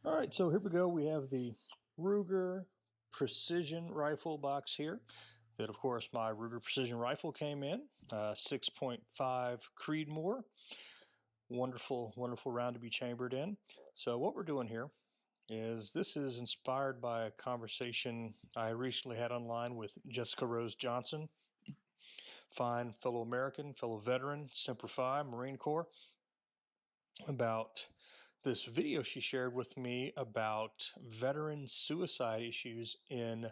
All right, so here we go. We have the Ruger Precision Rifle box here. That, of course, my Ruger Precision Rifle came in. 6.5 Creedmoor. Wonderful, wonderful round to be chambered in. So what we're doing here is this is inspired by a conversation I recently had online with Jessica Rose Johnson, fine fellow American, fellow veteran, Semper Fi, Marine Corps, about this video she shared with me about veteran suicide issues in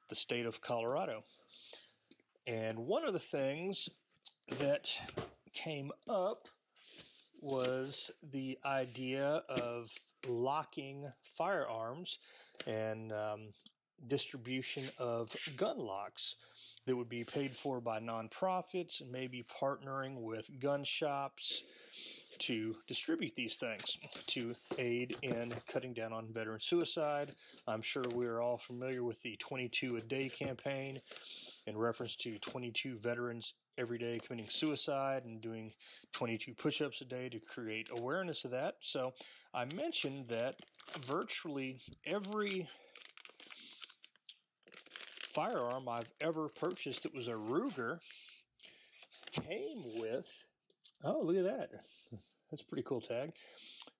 the state of Colorado. And one of the things that came up was the idea of locking firearms and distribution of gun locks that would be paid for by nonprofits and maybe partnering with gun shops to distribute these things to aid in cutting down on veteran suicide. I'm sure we're all familiar with the 22 a day campaign in reference to 22 veterans every day committing suicide and doing 22 push-ups a day to create awareness of that. So I mentioned that virtually every firearm I've ever purchased that was a Ruger came with, oh, look at that. That's a pretty cool tag.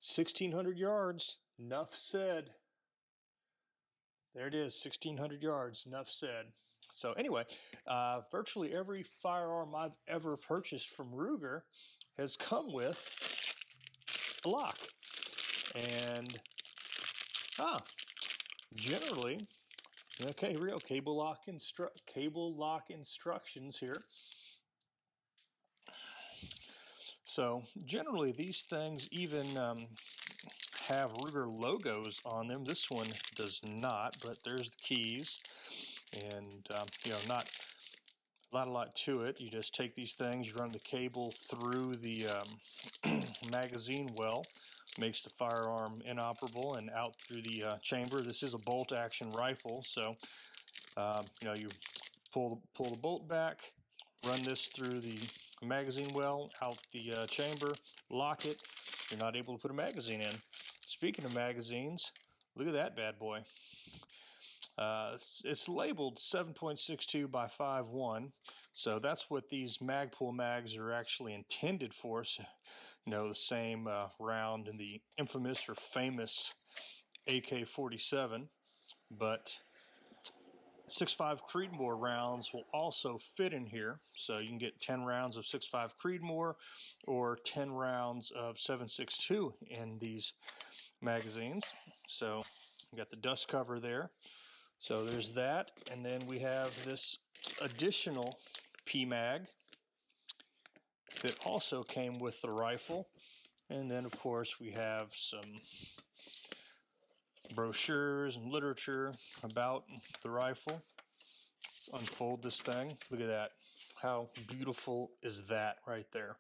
1,600 yards, enough said. There it is, 1,600 yards, enough said. So anyway, virtually every firearm I've ever purchased from Ruger has come with a lock. And, generally, okay, here we go, cable lock instructions here. So generally these things even have Ruger logos on them. This one does not, but there's the keys, and not a lot to it. You just take these things, you run the cable through the magazine well, makes the firearm inoperable, and out through the chamber. This is a bolt action rifle, so you pull the bolt back, run this through the magazine well, out the chamber, lock it. You're not able to put a magazine in. Speaking of magazines, look at that bad boy. It's labeled 7.62 by 5.1, so that's what these Magpul mags are actually intended for. So, the same round in the infamous or famous AK-47, but 6.5 Creedmoor rounds will also fit in here, so you can get 10 rounds of 6.5 Creedmoor or 10 rounds of 7.62 in these magazines. So you got the dust cover there. So there's that, and then we have this additional P-mag that also came with the rifle. And then, of course, we have some brochures and literature about the rifle. Unfold this thing. Look at that. How beautiful is that right there?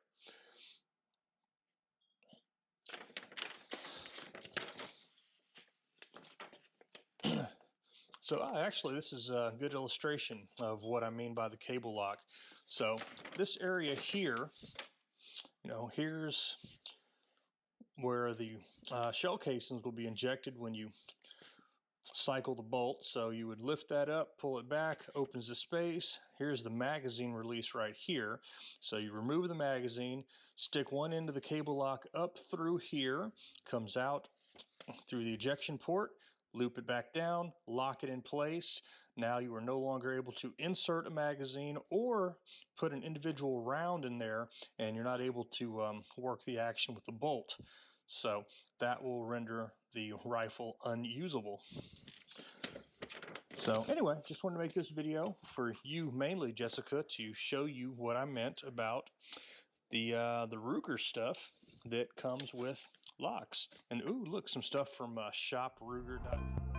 So actually, this is a good illustration of what I mean by the cable lock. So this area here, here's where the shell casings will be injected when you cycle the bolt. So you would lift that up, pull it back, opens the space. Here's the magazine release right here. So you remove the magazine, stick one end of the cable lock up through here, comes out through the ejection port, loop it back down, lock it in place. Now you are no longer able to insert a magazine or put an individual round in there, and you're not able to work the action with the bolt. So that will render the rifle unusable. So anyway, just wanted to make this video for you, mainly Jessica, to show you what I meant about the Ruger stuff that comes with locks. And ooh, look, some stuff from shopruger.com.